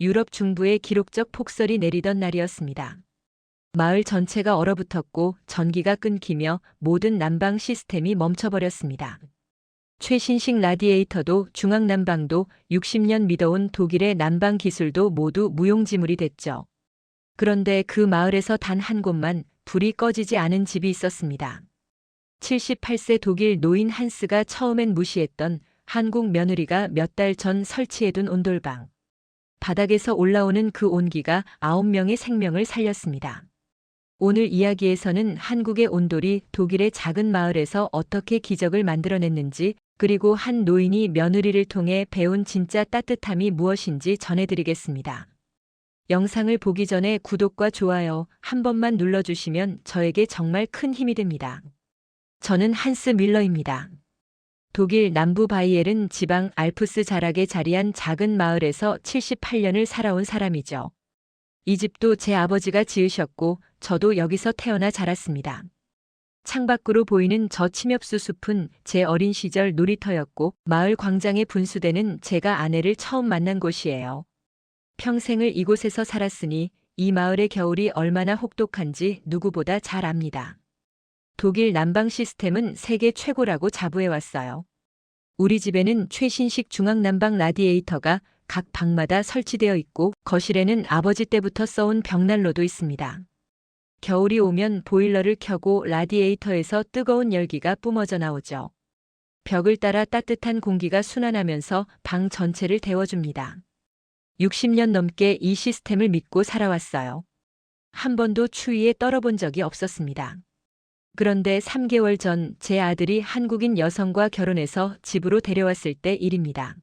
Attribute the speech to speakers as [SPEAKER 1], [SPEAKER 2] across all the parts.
[SPEAKER 1] 유럽 중부에 기록적 폭설이 내리던 날이었습니다. 마을 전체가 얼어붙었고 전기가 끊기며 모든 난방 시스템이 멈춰버렸습니다. 최신식 라디에이터도 중앙난방도 60년 믿어온 독일의 난방 기술도 모두 무용지물이 됐죠. 그런데 그 마을에서 단 한 곳만 불이 꺼지지 않은 집이 있었습니다. 78세 독일 노인 한스가 처음엔 무시했던 한국 며느리가 몇 달 전 설치해둔 온돌방. 바닥에서 올라오는 그 온기가 9명의 생명을 살렸습니다. 오늘 이야기에서는 한국의 온돌이 독일의 작은 마을에서 어떻게 기적을 만들어냈는지, 그리고 한 노인이 며느리를 통해 배운 진짜 따뜻함이 무엇인지 전해드리겠습니다. 영상을 보기 전에 구독과 좋아요 한 번만 눌러주시면 저에게 정말 큰 힘이 됩니다. 저는 한스 밀러입니다. 독일 남부 바이에른 지방 알프스 자락에 자리한 작은 마을에서 78년을 살아온 사람이죠. 이 집도 제 아버지가 지으셨고 저도 여기서 태어나 자랐습니다. 창밖으로 보이는 저 침엽수 숲은 제 어린 시절 놀이터였고 마을 광장에 분수대는 제가 아내를 처음 만난 곳이에요. 평생을 이곳에서 살았으니 이 마을의 겨울이 얼마나 혹독한지 누구보다 잘 압니다. 독일 난방 시스템은 세계 최고라고 자부해왔어요. 우리 집에는 최신식 중앙난방 라디에이터가 각 방마다 설치되어 있고 거실에는 아버지 때부터 써온 벽난로도 있습니다. 겨울이 오면 보일러를 켜고 라디에이터에서 뜨거운 열기가 뿜어져 나오죠. 벽을 따라 따뜻한 공기가 순환하면서 방 전체를 데워줍니다. 60년 넘게 이 시스템을 믿고 살아왔어요. 한 번도 추위에 떨어본 적이 없었습니다. 그런데 3개월 전 제 아들이 한국인 여성과 결혼해서 집으로 데려왔을 때 일입니다.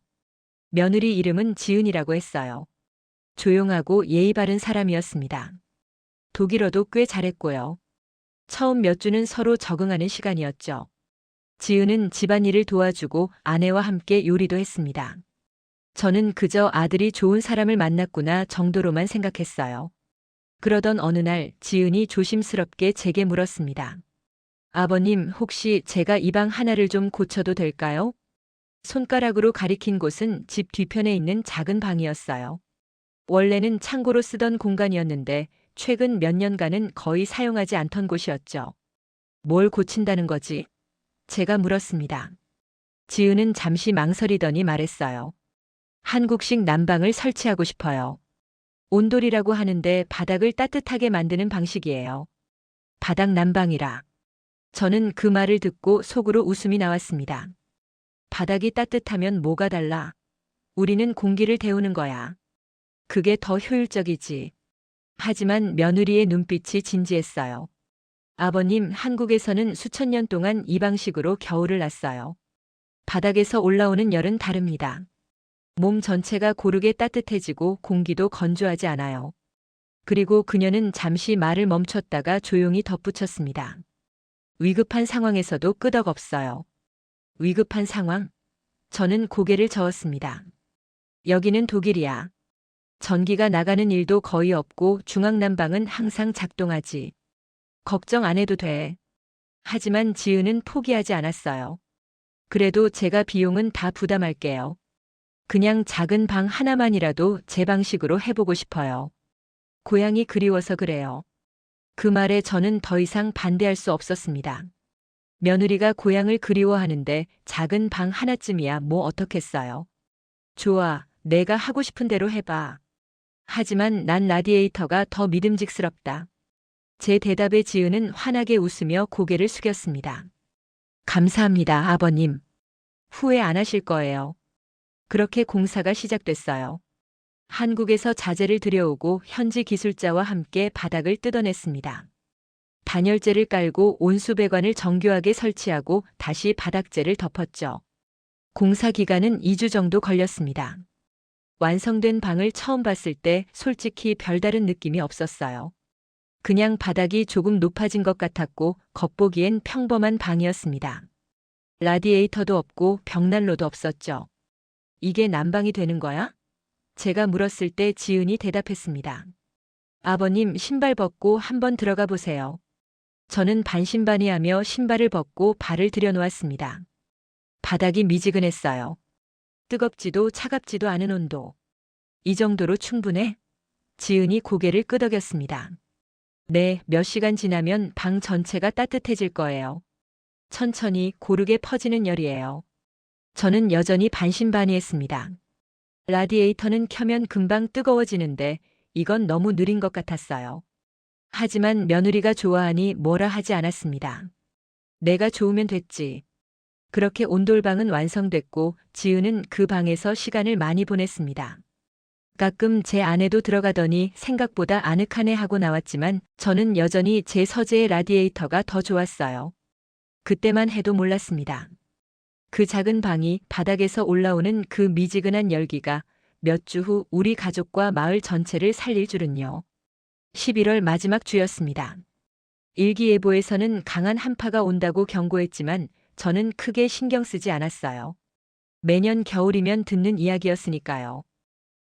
[SPEAKER 1] 며느리 이름은 지은이라고 했어요. 조용하고 예의 바른 사람이었습니다. 독일어도 꽤 잘했고요. 처음 몇 주는 서로 적응하는 시간이었죠. 지은은 집안일을 도와주고 아내와 함께 요리도 했습니다. 저는 그저 아들이 좋은 사람을 만났구나 정도로만 생각했어요. 그러던 어느 날 지은이 조심스럽게 제게 물었습니다. 아버님, 혹시 제가 이 방 하나를 좀 고쳐도 될까요? 손가락으로 가리킨 곳은 집 뒤편에 있는 작은 방이었어요. 원래는 창고로 쓰던 공간이었는데 최근 몇 년간은 거의 사용하지 않던 곳이었죠. 뭘 고친다는 거지? 제가 물었습니다. 지은은 잠시 망설이더니 말했어요. 한국식 난방을 설치하고 싶어요. 온돌이라고 하는데 바닥을 따뜻하게 만드는 방식이에요. 바닥 난방이라. 저는 그 말을 듣고 속으로 웃음이 나왔습니다. 바닥이 따뜻하면 뭐가 달라? 우리는 공기를 데우는 거야. 그게 더 효율적이지. 하지만 며느리의 눈빛이 진지했어요. 아버님, 한국에서는 수천 년 동안 이 방식으로 겨울을 났어요. 바닥에서 올라오는 열은 다릅니다. 몸 전체가 고르게 따뜻해지고 공기도 건조하지 않아요. 그리고 그녀는 잠시 말을 멈췄다가 조용히 덧붙였습니다. 위급한 상황에서도 끄덕없어요. 위급한 상황? 저는 고개를 저었습니다. 여기는 독일이야. 전기가 나가는 일도 거의 없고 중앙난방은 항상 작동하지. 걱정 안 해도 돼. 하지만 지은은 포기하지 않았어요. 그래도 제가 비용은 다 부담할게요. 그냥 작은 방 하나만이라도 제 방식으로 해보고 싶어요. 고향이 그리워서 그래요. 그 말에 저는 더 이상 반대할 수 없었습니다. 며느리가 고향을 그리워하는데 작은 방 하나쯤이야 뭐 어떻겠어요. 좋아, 내가 하고 싶은 대로 해봐. 하지만 난 라디에이터가 더 믿음직스럽다. 제 대답에 지은은 환하게 웃으며 고개를 숙였습니다. 감사합니다, 아버님. 후회 안 하실 거예요. 그렇게 공사가 시작됐어요. 한국에서 자재를 들여오고 현지 기술자와 함께 바닥을 뜯어냈습니다. 단열재를 깔고 온수배관을 정교하게 설치하고 다시 바닥재를 덮었죠. 공사 기간은 2주 정도 걸렸습니다. 완성된 방을 처음 봤을 때 솔직히 별다른 느낌이 없었어요. 그냥 바닥이 조금 높아진 것 같았고 겉보기엔 평범한 방이었습니다. 라디에이터도 없고 벽난로도 없었죠. 이게 난방이 되는 거야? 제가 물었을 때 지은이 대답했습니다. 아버님, 신발 벗고 한번 들어가 보세요. 저는 반신반의하며 신발을 벗고 발을 들여놓았습니다. 바닥이 미지근했어요. 뜨겁지도 차갑지도 않은 온도. 이 정도로 충분해? 지은이 고개를 끄덕였습니다. 네, 몇 시간 지나면 방 전체가 따뜻해질 거예요. 천천히 고르게 퍼지는 열이에요. 저는 여전히 반신반의했습니다. 라디에이터는 켜면 금방 뜨거워지는데 이건 너무 느린 것 같았어요. 하지만 며느리가 좋아하니 뭐라 하지 않았습니다. 내가 좋으면 됐지. 그렇게 온돌방은 완성됐고 지은은 그 방에서 시간을 많이 보냈습니다. 가끔 제 안에도 들어가더니 생각보다 아늑하네 하고 나왔지만 저는 여전히 제 서재의 라디에이터가 더 좋았어요. 그때만 해도 몰랐습니다. 그 작은 방이 바닥에서 올라오는 그 미지근한 열기가 몇 주 후 우리 가족과 마을 전체를 살릴 줄은요. 11월 마지막 주였습니다. 일기예보에서는 강한 한파가 온다고 경고했지만 저는 크게 신경 쓰지 않았어요. 매년 겨울이면 듣는 이야기였으니까요.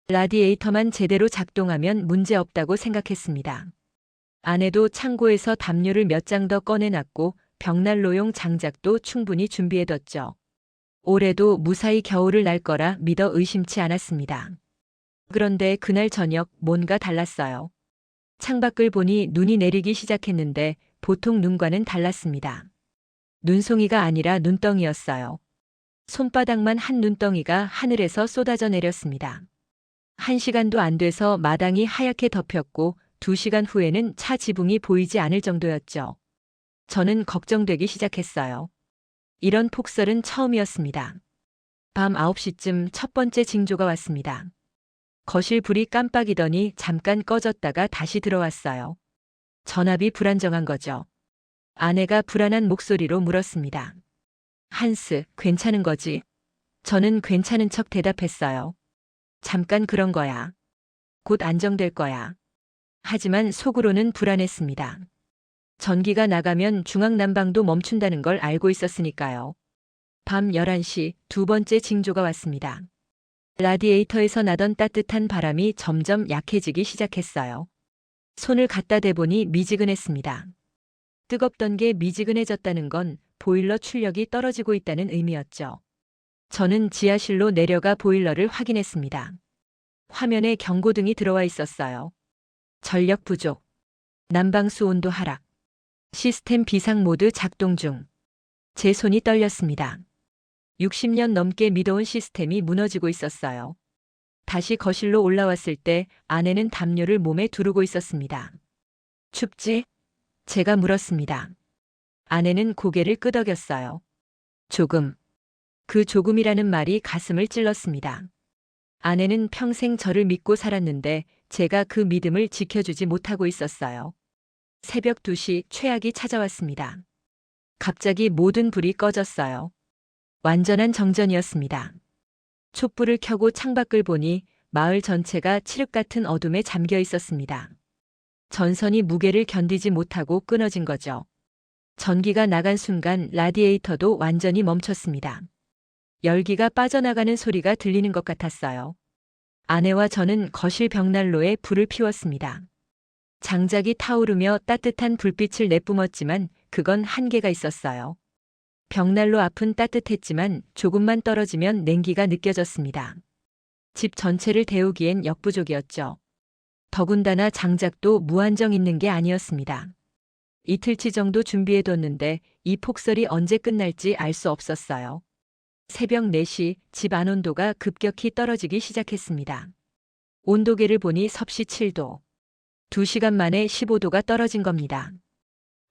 [SPEAKER 1] 라디에이터만 제대로 작동하면 문제 없다고 생각했습니다. 아내도 창고에서 담요를 몇 장 더 꺼내놨고 벽난로용 장작도 충분히 준비해뒀죠. 올해도 무사히 겨울을 날 거라 믿어 의심치 않았습니다. 그런데 그날 저녁 뭔가 달랐어요. 창밖을 보니 눈이 내리기 시작했는데 보통 눈과는 달랐습니다. 눈송이가 아니라 눈덩이였어요. 손바닥만 한 눈덩이가 하늘에서 쏟아져 내렸습니다. 1시간도 안 돼서 마당이 하얗게 덮였고 2시간 후에는 차 지붕이 보이지 않을 정도였죠. 저는 걱정되기 시작했어요. 이런 폭설은 처음이었습니다. 밤 9시쯤 첫 번째 징조가 왔습니다. 거실 불이 깜빡이더니 잠깐 꺼졌다가 다시 들어왔어요. 전압이 불안정한 거죠. 아내가 불안한 목소리로 물었습니다. 한스, 괜찮은 거지? 저는 괜찮은 척 대답했어요. 잠깐 그런 거야. 곧 안정될 거야. 하지만 속으로는 불안했습니다. 전기가 나가면 중앙난방도 멈춘다는 걸 알고 있었으니까요. 밤 11시 두 번째 징조가 왔습니다. 라디에이터에서 나던 따뜻한 바람이 점점 약해지기 시작했어요. 손을 갖다 대보니 미지근했습니다. 뜨겁던 게 미지근해졌다는 건 보일러 출력이 떨어지고 있다는 의미였죠. 저는 지하실로 내려가 보일러를 확인했습니다. 화면에 경고등이 들어와 있었어요. 전력 부족, 난방수 온도 하락, 시스템 비상 모드 작동 중. 제 손이 떨렸습니다. 60년 넘게 믿어온 시스템이 무너지고 있었어요. 다시 거실로 올라왔을 때 아내는 담요를 몸에 두르고 있었습니다. 춥지? 제가 물었습니다. 아내는 고개를 끄덕였어요. 조금. 그 조금이라는 말이 가슴을 찔렀습니다. 아내는 평생 저를 믿고 살았는데 제가 그 믿음을 지켜주지 못하고 있었어요. 새벽 2시 최악이 찾아왔습니다. 갑자기 모든 불이 꺼졌어요. 완전한 정전이었습니다. 촛불을 켜고 창밖을 보니 마을 전체가 칠흑 같은 어둠에 잠겨 있었습니다. 전선이 무게를 견디지 못하고 끊어진 거죠. 전기가 나간 순간 라디에이터도 완전히 멈췄습니다. 열기가 빠져나가는 소리가 들리는 것 같았어요. 아내와 저는 거실 벽난로에 불을 피웠습니다. 장작이 타오르며 따뜻한 불빛을 내뿜었지만 그건 한계가 있었어요. 벽난로 앞은 따뜻했지만 조금만 떨어지면 냉기가 느껴졌습니다. 집 전체를 데우기엔 역부족이었죠. 더군다나 장작도 무한정 있는 게 아니었습니다. 이틀치 정도 준비해뒀는데 이 폭설이 언제 끝날지 알 수 없었어요. 새벽 4시 집 안 온도가 급격히 떨어지기 시작했습니다. 온도계를 보니 섭씨 7도. 2시간 만에 15도가 떨어진 겁니다.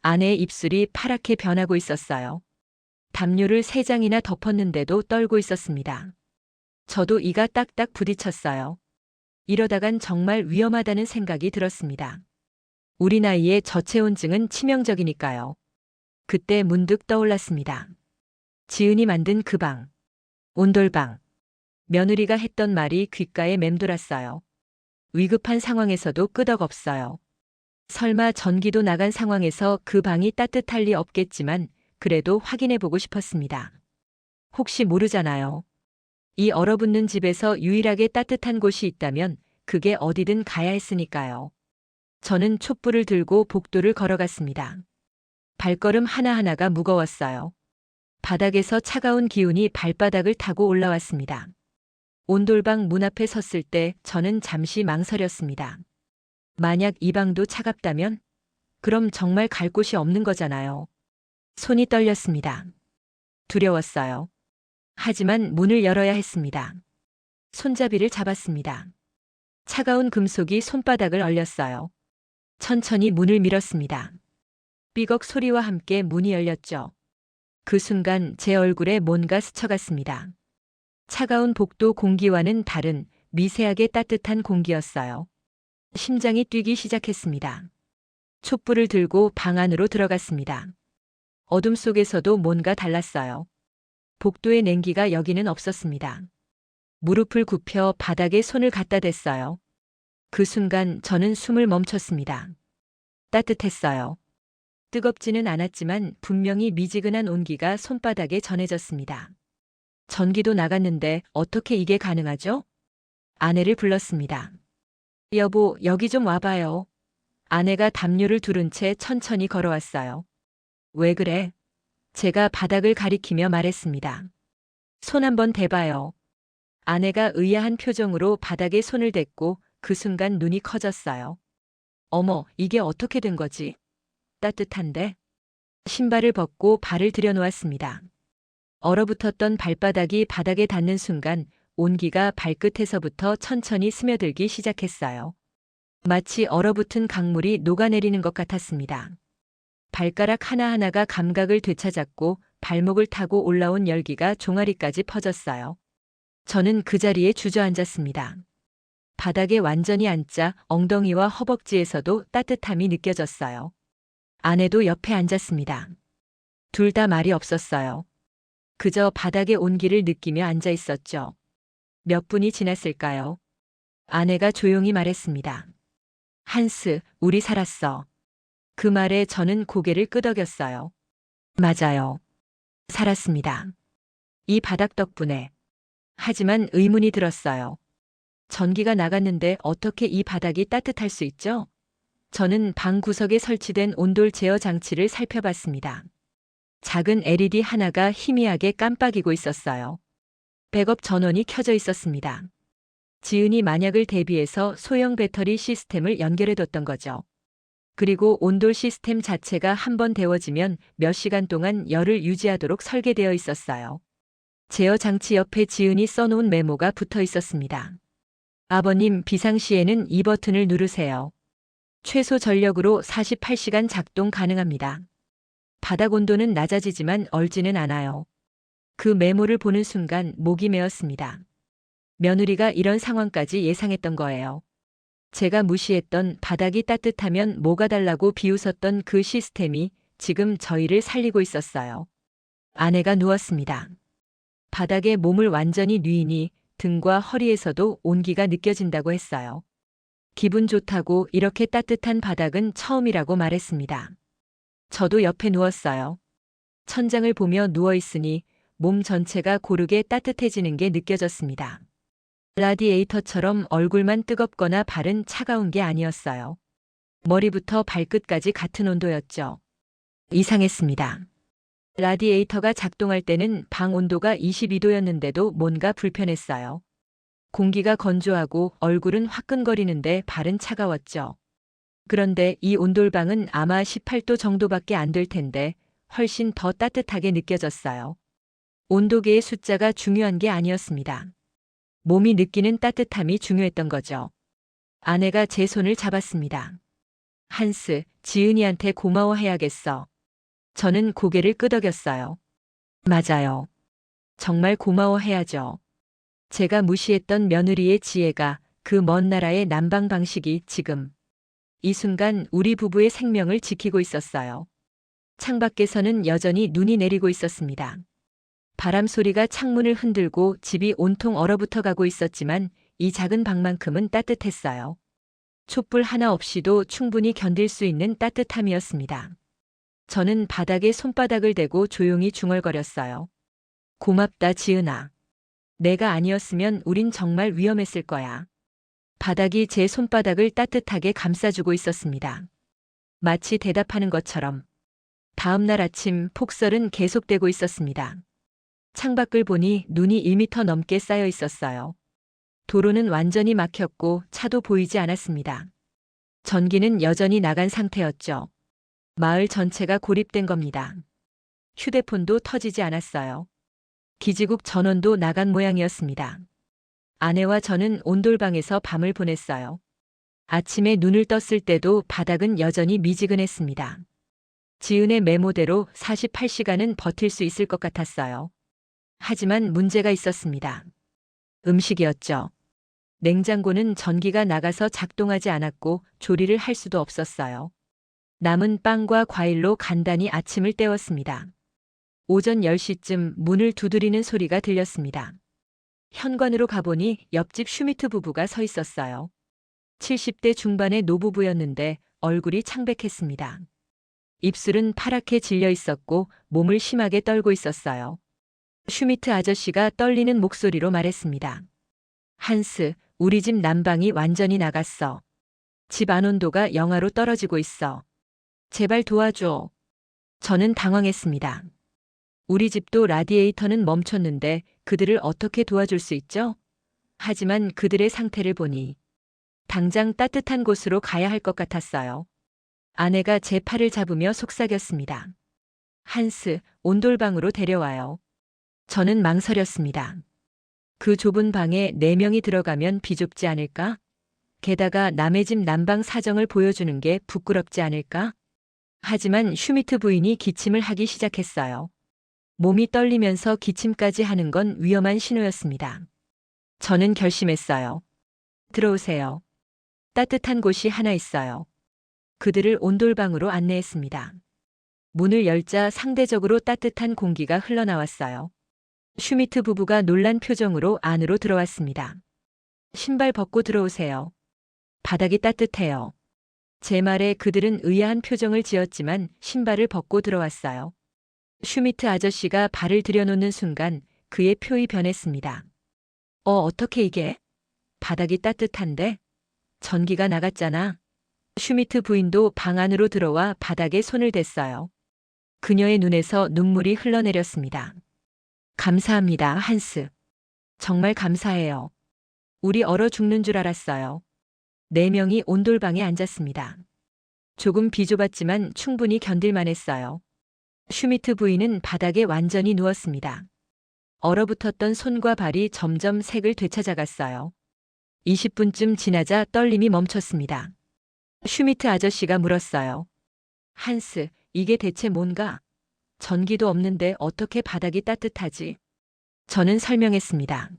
[SPEAKER 1] 아내의 입술이 파랗게 변하고 있었어요. 담요를 3장이나 덮었는데도 떨고 있었습니다. 저도 이가 딱딱 부딪혔어요. 이러다간 정말 위험하다는 생각이 들었습니다. 우리 나이에 저체온증은 치명적이니까요. 그때 문득 떠올랐습니다. 지은이 만든 그 방, 온돌방. 며느리가 했던 말이 귓가에 맴돌았어요. 위급한 상황에서도 끄덕없어요. 설마 전기도 나간 상황에서 그 방이 따뜻할 리 없겠지만 그래도 확인해보고 싶었습니다. 혹시 모르잖아요. 이 얼어붙는 집에서 유일하게 따뜻한 곳이 있다면 그게 어디든 가야 했으니까요. 저는 촛불을 들고 복도를 걸어갔습니다. 발걸음 하나하나가 무거웠어요. 바닥에서 차가운 기운이 발바닥을 타고 올라왔습니다. 온돌방 문 앞에 섰을 때 저는 잠시 망설였습니다. 만약 이 방도 차갑다면? 그럼 정말 갈 곳이 없는 거잖아요. 손이 떨렸습니다. 두려웠어요. 하지만 문을 열어야 했습니다. 손잡이를 잡았습니다. 차가운 금속이 손바닥을 얼렸어요. 천천히 문을 밀었습니다. 삐걱 소리와 함께 문이 열렸죠. 그 순간 제 얼굴에 뭔가 스쳐갔습니다. 차가운 복도 공기와는 다른 미세하게 따뜻한 공기였어요. 심장이 뛰기 시작했습니다. 촛불을 들고 방 안으로 들어갔습니다. 어둠 속에서도 뭔가 달랐어요. 복도의 냉기가 여기는 없었습니다. 무릎을 굽혀 바닥에 손을 갖다 댔어요. 그 순간 저는 숨을 멈췄습니다. 따뜻했어요. 뜨겁지는 않았지만 분명히 미지근한 온기가 손바닥에 전해졌습니다. 전기도 나갔는데 어떻게 이게 가능하죠? 아내를 불렀습니다. 여보, 여기 좀 와봐요. 아내가 담요를 두른 채 천천히 걸어왔어요. 왜 그래? 제가 바닥을 가리키며 말했습니다. 손 한번 대봐요. 아내가 의아한 표정으로 바닥에 손을 댔고 그 순간 눈이 커졌어요. 어머, 이게 어떻게 된 거지? 따뜻한데? 신발을 벗고 발을 들여놓았습니다. 얼어붙었던 발바닥이 바닥에 닿는 순간 온기가 발끝에서부터 천천히 스며들기 시작했어요. 마치 얼어붙은 강물이 녹아내리는 것 같았습니다. 발가락 하나하나가 감각을 되찾았고 발목을 타고 올라온 열기가 종아리까지 퍼졌어요. 저는 그 자리에 주저앉았습니다. 바닥에 완전히 앉자 엉덩이와 허벅지에서도 따뜻함이 느껴졌어요. 아내도 옆에 앉았습니다. 둘 다 말이 없었어요. 그저 바닥의 온기를 느끼며 앉아 있었죠. 몇 분이 지났을까요? 아내가 조용히 말했습니다. 한스, 우리 살았어. 그 말에 저는 고개를 끄덕였어요. 맞아요. 살았습니다. 이 바닥 덕분에. 하지만 의문이 들었어요. 전기가 나갔는데 어떻게 이 바닥이 따뜻할 수 있죠? 저는 방 구석에 설치된 온돌 제어 장치를 살펴봤습니다. 작은 LED 하나가 희미하게 깜빡이고 있었어요. 백업 전원이 켜져 있었습니다. 지은이 만약을 대비해서 소형 배터리 시스템을 연결해뒀던 거죠. 그리고 온돌 시스템 자체가 한번 데워지면 몇 시간 동안 열을 유지하도록 설계되어 있었어요. 제어 장치 옆에 지은이 써놓은 메모가 붙어 있었습니다. 아버님, 비상시에는 이 버튼을 누르세요. 최소 전력으로 48시간 작동 가능합니다. 바닥 온도는 낮아지지만 얼지는 않아요. 그 메모를 보는 순간 목이 메었습니다. 며느리가 이런 상황까지 예상했던 거예요. 제가 무시했던 바닥이 따뜻하면 뭐가 달라고 비웃었던 그 시스템이 지금 저희를 살리고 있었어요. 아내가 누웠습니다. 바닥에 몸을 완전히 뉘이니 등과 허리에서도 온기가 느껴진다고 했어요. 기분 좋다고 이렇게 따뜻한 바닥은 처음이라고 말했습니다. 저도 옆에 누웠어요. 천장을 보며 누워있으니 몸 전체가 고르게 따뜻해지는 게 느껴졌습니다. 라디에이터처럼 얼굴만 뜨겁거나 발은 차가운 게 아니었어요. 머리부터 발끝까지 같은 온도였죠. 이상했습니다. 라디에이터가 작동할 때는 방 온도가 22도였는데도 뭔가 불편했어요. 공기가 건조하고 얼굴은 화끈거리는데 발은 차가웠죠. 그런데 이 온돌방은 아마 18도 정도밖에 안 될 텐데 훨씬 더 따뜻하게 느껴졌어요. 온도계의 숫자가 중요한 게 아니었습니다. 몸이 느끼는 따뜻함이 중요했던 거죠. 아내가 제 손을 잡았습니다. 한스, 지은이한테 고마워해야겠어. 저는 고개를 끄덕였어요. 맞아요. 정말 고마워해야죠. 제가 무시했던 며느리의 지혜가 그 먼 나라의 난방 방식이 지금 이 순간 우리 부부의 생명을 지키고 있었어요. 창밖에서는 여전히 눈이 내리고 있었습니다. 바람 소리가 창문을 흔들고 집이 온통 얼어붙어 가고 있었지만 이 작은 방만큼은 따뜻했어요. 촛불 하나 없이도 충분히 견딜 수 있는 따뜻함이었습니다. 저는 바닥에 손바닥을 대고 조용히 중얼거렸어요. 고맙다, 지은아. 내가 아니었으면 우린 정말 위험했을 거야. 바닥이 제 손바닥을 따뜻하게 감싸주고 있었습니다. 마치 대답하는 것처럼. 다음 날 아침 폭설은 계속되고 있었습니다. 창밖을 보니 눈이 1미터 넘게 쌓여 있었어요. 도로는 완전히 막혔고 차도 보이지 않았습니다. 전기는 여전히 나간 상태였죠. 마을 전체가 고립된 겁니다. 휴대폰도 터지지 않았어요. 기지국 전원도 나간 모양이었습니다. 아내와 저는 온돌방에서 밤을 보냈어요. 아침에 눈을 떴을 때도 바닥은 여전히 미지근했습니다. 지은의 메모대로 48시간은 버틸 수 있을 것 같았어요. 하지만 문제가 있었습니다. 음식이었죠. 냉장고는 전기가 나가서 작동하지 않았고 조리를 할 수도 없었어요. 남은 빵과 과일로 간단히 아침을 때웠습니다. 오전 10시쯤 문을 두드리는 소리가 들렸습니다. 현관으로 가보니 옆집 슈미트 부부가 서 있었어요. 70대 중반의 노부부였는데 얼굴이 창백했습니다. 입술은 파랗게 질려 있었고 몸을 심하게 떨고 있었어요. 슈미트 아저씨가 떨리는 목소리로 말했습니다. 한스, 우리 집 난방이 완전히 나갔어. 집 안 온도가 영하로 떨어지고 있어. 제발 도와줘. 저는 당황했습니다. 우리 집도 라디에이터는 멈췄는데 그들을 어떻게 도와줄 수 있죠? 하지만 그들의 상태를 보니 당장 따뜻한 곳으로 가야 할 것 같았어요. 아내가 제 팔을 잡으며 속삭였습니다. 한스, 온돌방으로 데려와요. 저는 망설였습니다. 그 좁은 방에 4명이 들어가면 비좁지 않을까? 게다가 남의 집 난방 사정을 보여주는 게 부끄럽지 않을까? 하지만 슈미트 부인이 기침을 하기 시작했어요. 몸이 떨리면서 기침까지 하는 건 위험한 신호였습니다. 저는 결심했어요. 들어오세요. 따뜻한 곳이 하나 있어요. 그들을 온돌방으로 안내했습니다. 문을 열자 상대적으로 따뜻한 공기가 흘러나왔어요. 슈미트 부부가 놀란 표정으로 안으로 들어왔습니다. 신발 벗고 들어오세요. 바닥이 따뜻해요. 제 말에 그들은 의아한 표정을 지었지만 신발을 벗고 들어왔어요. 슈미트 아저씨가 발을 들여놓는 순간 그의 표이 변했습니다. 어떻게 이게? 바닥이 따뜻한데? 전기가 나갔잖아. 슈미트 부인도 방 안으로 들어와 바닥에 손을 댔어요. 그녀의 눈에서 눈물이 흘러내렸습니다. 감사합니다, 한스. 정말 감사해요. 우리 얼어 죽는 줄 알았어요. 4명이 온돌방에 앉았습니다. 조금 비좁았지만 충분히 견딜만 했어요. 슈미트 부인은 바닥에 완전히 누웠습니다. 얼어붙었던 손과 발이 점점 색을 되찾아갔어요. 20분쯤 지나자 떨림이 멈췄습니다. 슈미트 아저씨가 물었어요. 한스, 이게 대체 뭔가? 전기도 없는데 어떻게 바닥이 따뜻하지? 저는 설명했습니다.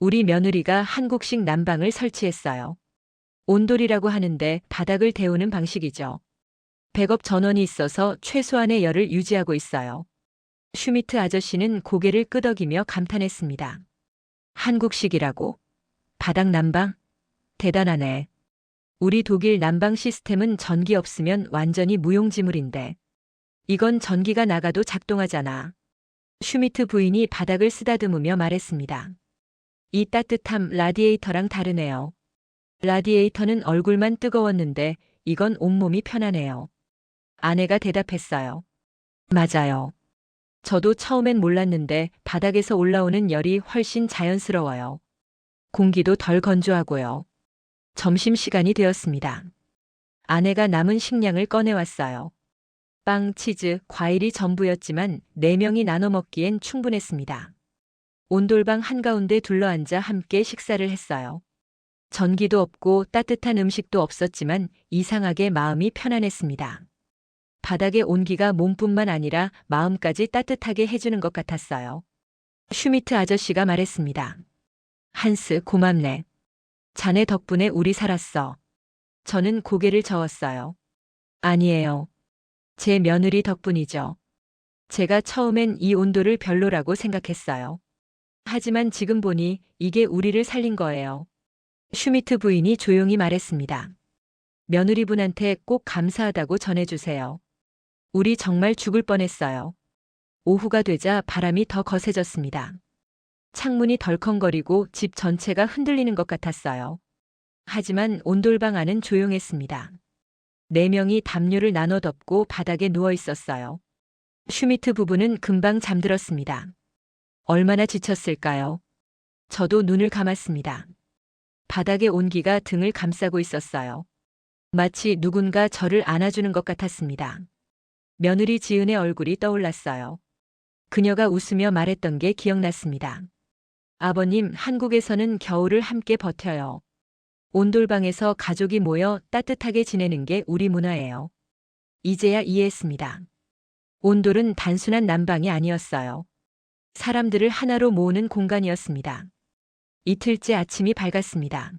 [SPEAKER 1] 우리 며느리가 한국식 난방을 설치했어요. 온돌이라고 하는데 바닥을 데우는 방식이죠. 백업 전원이 있어서 최소한의 열을 유지하고 있어요. 슈미트 아저씨는 고개를 끄덕이며 감탄했습니다. 한국식이라고? 바닥 난방? 대단하네. 우리 독일 난방 시스템은 전기 없으면 완전히 무용지물인데. 이건 전기가 나가도 작동하잖아. 슈미트 부인이 바닥을 쓰다듬으며 말했습니다. 이 따뜻함 라디에이터랑 다르네요. 라디에이터는 얼굴만 뜨거웠는데 이건 온몸이 편하네요. 아내가 대답했어요. 맞아요. 저도 처음엔 몰랐는데 바닥에서 올라오는 열이 훨씬 자연스러워요. 공기도 덜 건조하고요. 점심시간이 되었습니다. 아내가 남은 식량을 꺼내왔어요. 빵, 치즈, 과일이 전부였지만 4명이 나눠 먹기엔 충분했습니다. 온돌방 한가운데 둘러앉아 함께 식사를 했어요. 전기도 없고 따뜻한 음식도 없었지만 이상하게 마음이 편안했습니다. 바닥의 온기가 몸뿐만 아니라 마음까지 따뜻하게 해주는 것 같았어요. 슈미트 아저씨가 말했습니다. 한스, 고맙네. 자네 덕분에 우리 살았어. 저는 고개를 저었어요. 아니에요. 제 며느리 덕분이죠. 제가 처음엔 이 온도를 별로라고 생각했어요. 하지만 지금 보니 이게 우리를 살린 거예요. 슈미트 부인이 조용히 말했습니다. 며느리분한테 꼭 감사하다고 전해주세요. 우리 정말 죽을 뻔했어요. 오후가 되자 바람이 더 거세졌습니다. 창문이 덜컹거리고 집 전체가 흔들리는 것 같았어요. 하지만 온돌방 안은 조용했습니다. 4명이 담요를 나눠 덮고 바닥에 누워 있었어요. 슈미트 부부는 금방 잠들었습니다. 얼마나 지쳤을까요? 저도 눈을 감았습니다. 바닥의 온기가 등을 감싸고 있었어요. 마치 누군가 저를 안아주는 것 같았습니다. 며느리 지은의 얼굴이 떠올랐어요. 그녀가 웃으며 말했던 게 기억났습니다. 아버님, 한국에서는 겨울을 함께 버텨요. 온돌방에서 가족이 모여 따뜻하게 지내는 게 우리 문화예요. 이제야 이해했습니다. 온돌은 단순한 난방이 아니었어요. 사람들을 하나로 모으는 공간이었습니다. 이틀째 아침이 밝았습니다.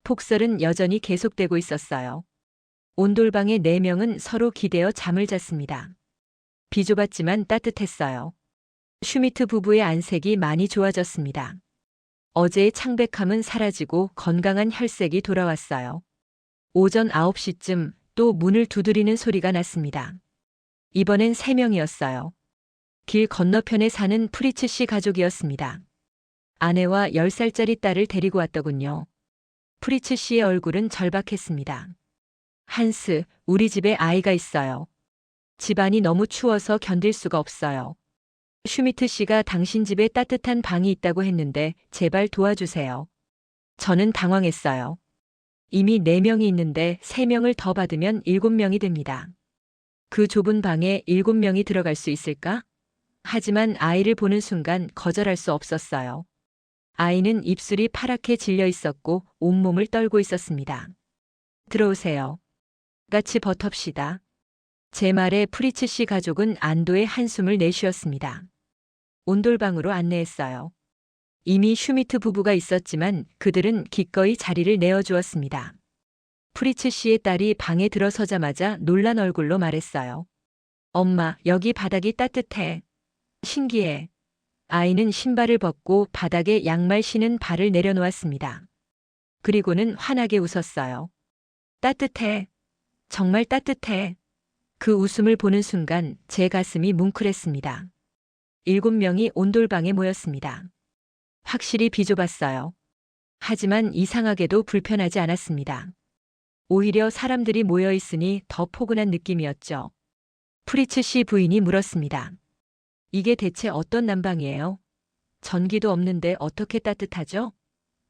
[SPEAKER 1] 폭설은 여전히 계속되고 있었어요. 온돌방의 4명은 서로 기대어 잠을 잤습니다. 비좁았지만 따뜻했어요. 슈미트 부부의 안색이 많이 좋아졌습니다. 어제의 창백함은 사라지고 건강한 혈색이 돌아왔어요. 오전 9시쯤 또 문을 두드리는 소리가 났습니다. 이번엔 3명이었어요. 길 건너편에 사는 프리츠 씨 가족이었습니다. 아내와 10살짜리 딸을 데리고 왔더군요. 프리츠 씨의 얼굴은 절박했습니다. 한스, 우리 집에 아이가 있어요. 집안이 너무 추워서 견딜 수가 없어요. 슈미트 씨가 당신 집에 따뜻한 방이 있다고 했는데 제발 도와주세요. 저는 당황했어요. 이미 4명이 있는데 3명을 더 받으면 7명이 됩니다. 그 좁은 방에 7명이 들어갈 수 있을까? 하지만 아이를 보는 순간 거절할 수 없었어요. 아이는 입술이 파랗게 질려 있었고 온몸을 떨고 있었습니다. 들어오세요. 같이 버텁시다. 제 말에 프리츠 씨 가족은 안도의 한숨을 내쉬었습니다. 온돌방으로 안내했어요. 이미 슈미트 부부가 있었지만 그들은 기꺼이 자리를 내어주었습니다. 프리츠 씨의 딸이 방에 들어서자마자 놀란 얼굴로 말했어요. 엄마, 여기 바닥이 따뜻해. 신기해. 아이는 신발을 벗고 바닥에 양말 신은 발을 내려놓았습니다. 그리고는 환하게 웃었어요. 따뜻해. 정말 따뜻해. 그 웃음을 보는 순간 제 가슴이 뭉클했습니다. 7명이 온돌방에 모였습니다. 확실히 비좁았어요. 하지만 이상하게도 불편하지 않았습니다. 오히려 사람들이 모여 있으니 더 포근한 느낌이었죠. 프리츠 씨 부인이 물었습니다. 이게 대체 어떤 난방이에요? 전기도 없는데 어떻게 따뜻하죠?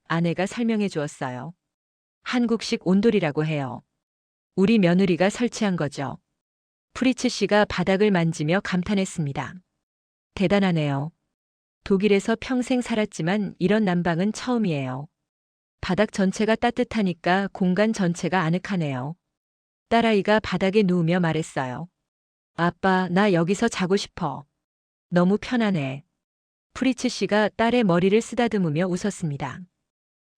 [SPEAKER 1] 아내가 설명해 주었어요. 한국식 온돌이라고 해요. 우리 며느리가 설치한 거죠. 프리츠 씨가 바닥을 만지며 감탄했습니다. 대단하네요. 독일에서 평생 살았지만 이런 난방은 처음이에요. 바닥 전체가 따뜻하니까 공간 전체가 아늑하네요. 딸아이가 바닥에 누우며 말했어요. 아빠, 나 여기서 자고 싶어. 너무 편하네. 프리츠 씨가 딸의 머리를 쓰다듬으며 웃었습니다.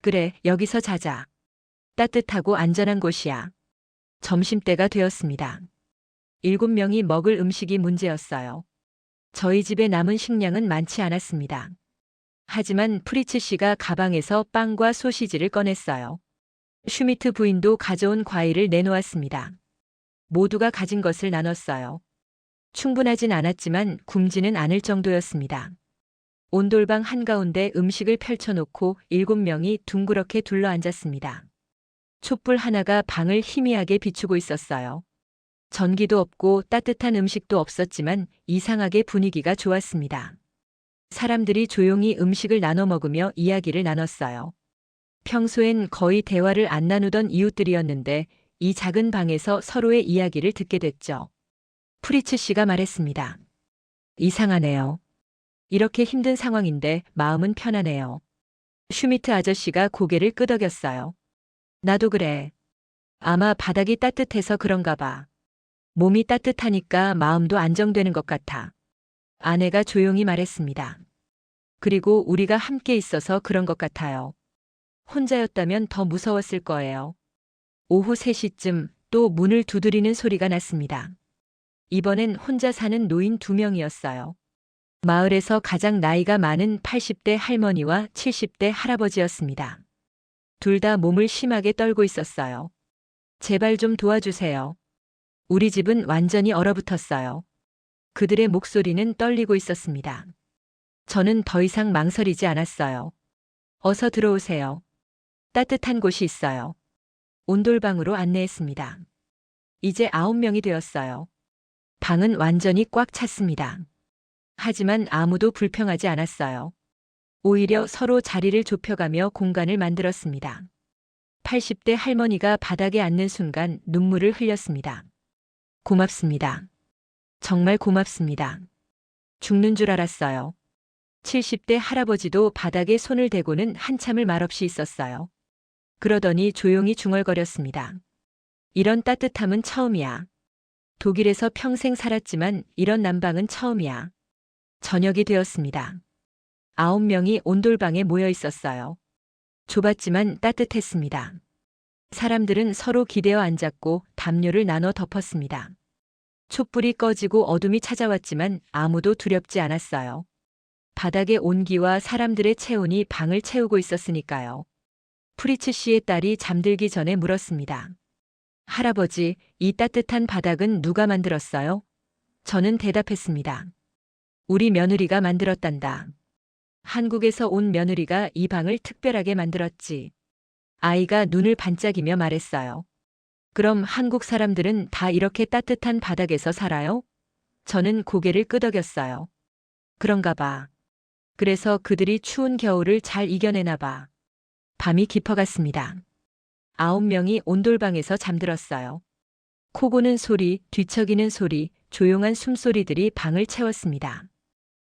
[SPEAKER 1] 그래, 여기서 자자. 따뜻하고 안전한 곳이야. 점심때가 되었습니다. 7명이 먹을 음식이 문제였어요. 저희 집에 남은 식량은 많지 않았습니다. 하지만 프리츠 씨가 가방에서 빵과 소시지를 꺼냈어요. 슈미트 부인도 가져온 과일을 내놓았습니다. 모두가 가진 것을 나눴어요. 충분하진 않았지만 굶지는 않을 정도였습니다. 온돌방 한가운데 음식을 펼쳐놓고 7명이 둥그렇게 둘러앉았습니다. 촛불 하나가 방을 희미하게 비추고 있었어요. 전기도 없고 따뜻한 음식도 없었지만 이상하게 분위기가 좋았습니다. 사람들이 조용히 음식을 나눠 먹으며 이야기를 나눴어요. 평소엔 거의 대화를 안 나누던 이웃들이었는데 이 작은 방에서 서로의 이야기를 듣게 됐죠. 프리츠 씨가 말했습니다. 이상하네요. 이렇게 힘든 상황인데 마음은 편하네요. 슈미트 아저씨가 고개를 끄덕였어요. 나도 그래. 아마 바닥이 따뜻해서 그런가 봐. 몸이 따뜻하니까 마음도 안정되는 것 같아. 아내가 조용히 말했습니다. 그리고 우리가 함께 있어서 그런 것 같아요. 혼자였다면 더 무서웠을 거예요. 오후 3시쯤 또 문을 두드리는 소리가 났습니다. 이번엔 혼자 사는 노인 2명이었어요. 마을에서 가장 나이가 많은 80대 할머니와 70대 할아버지였습니다. 둘 다 몸을 심하게 떨고 있었어요. 제발 좀 도와주세요. 우리 집은 완전히 얼어붙었어요. 그들의 목소리는 떨리고 있었습니다. 저는 더 이상 망설이지 않았어요. 어서 들어오세요. 따뜻한 곳이 있어요. 온돌방으로 안내했습니다. 이제 9명이 되었어요. 방은 완전히 꽉 찼습니다. 하지만 아무도 불평하지 않았어요. 오히려 서로 자리를 좁혀가며 공간을 만들었습니다. 80대 할머니가 바닥에 앉는 순간 눈물을 흘렸습니다. 고맙습니다. 정말 고맙습니다. 죽는 줄 알았어요. 70대 할아버지도 바닥에 손을 대고는 한참을 말없이 있었어요. 그러더니 조용히 중얼거렸습니다. 이런 따뜻함은 처음이야. 독일에서 평생 살았지만 이런 난방은 처음이야. 저녁이 되었습니다. 9명이 온돌방에 모여 있었어요. 좁았지만 따뜻했습니다. 사람들은 서로 기대어 앉았고 담요를 나눠 덮었습니다. 촛불이 꺼지고 어둠이 찾아왔지만 아무도 두렵지 않았어요. 바닥의 온기와 사람들의 체온이 방을 채우고 있었으니까요. 프리츠 씨의 딸이 잠들기 전에 물었습니다. 할아버지, 이 따뜻한 바닥은 누가 만들었어요? 저는 대답했습니다. 우리 며느리가 만들었단다. 한국에서 온 며느리가 이 방을 특별하게 만들었지. 아이가 눈을 반짝이며 말했어요. 그럼 한국 사람들은 다 이렇게 따뜻한 바닥에서 살아요? 저는 고개를 끄덕였어요. 그런가 봐. 그래서 그들이 추운 겨울을 잘 이겨내나 봐. 밤이 깊어갔습니다. 9명이 온돌방에서 잠들었어요. 코 고는 소리, 뒤척이는 소리, 조용한 숨소리들이 방을 채웠습니다.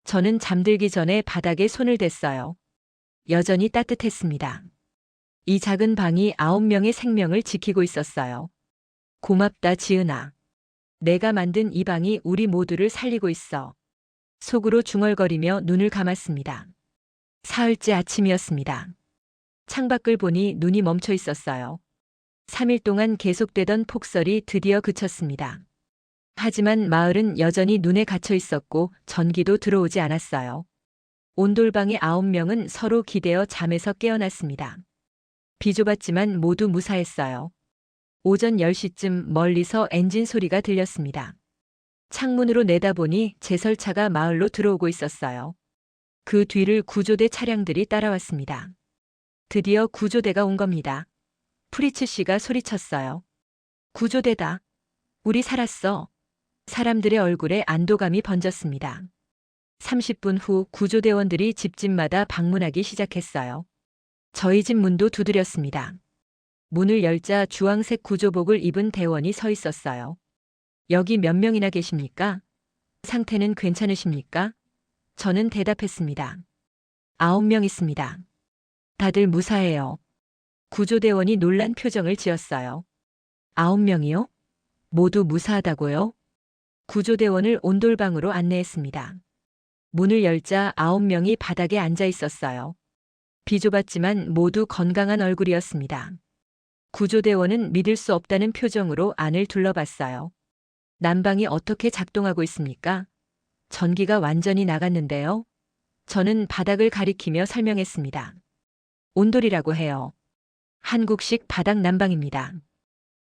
[SPEAKER 1] 저는 잠들기 전에 바닥에 손을 댔어요. 여전히 따뜻했습니다. 이 작은 방이 9명의 생명을 지키고 있었어요. 고맙다, 지은아. 내가 만든 이 방이 우리 모두를 살리고 있어. 속으로 중얼거리며 눈을 감았습니다. 사흘째 아침이었습니다. 창밖을 보니 눈이 멈춰 있었어요. 3일 동안 계속되던 폭설이 드디어 그쳤습니다. 하지만 마을은 여전히 눈에 갇혀 있었고 전기도 들어오지 않았어요. 온돌방의 9명은 서로 기대어 잠에서 깨어났습니다. 비좁았지만 모두 무사했어요. 오전 10시쯤 멀리서 엔진 소리가 들렸습니다. 창문으로 내다보니 제설차가 마을로 들어오고 있었어요. 그 뒤를 구조대 차량들이 따라왔습니다. 드디어 구조대가 온 겁니다. 프리츠 씨가 소리쳤어요. 구조대다. 우리 살았어. 사람들의 얼굴에 안도감이 번졌습니다. 30분 후 구조대원들이 집집마다 방문하기 시작했어요. 저희 집 문도 두드렸습니다. 문을 열자 주황색 구조복을 입은 대원이 서 있었어요. 여기 몇 명이나 계십니까? 상태는 괜찮으십니까? 저는 대답했습니다. 9명 있습니다. 다들 무사해요. 구조대원이 놀란 표정을 지었어요. 9명이요? 모두 무사하다고요? 구조대원을 온돌방으로 안내했습니다. 문을 열자 9명이 바닥에 앉아 있었어요. 비좁았지만 모두 건강한 얼굴이었습니다. 구조대원은 믿을 수 없다는 표정으로 안을 둘러봤어요. 난방이 어떻게 작동하고 있습니까? 전기가 완전히 나갔는데요. 저는 바닥을 가리키며 설명했습니다. 온돌이라고 해요. 한국식 바닥 난방입니다.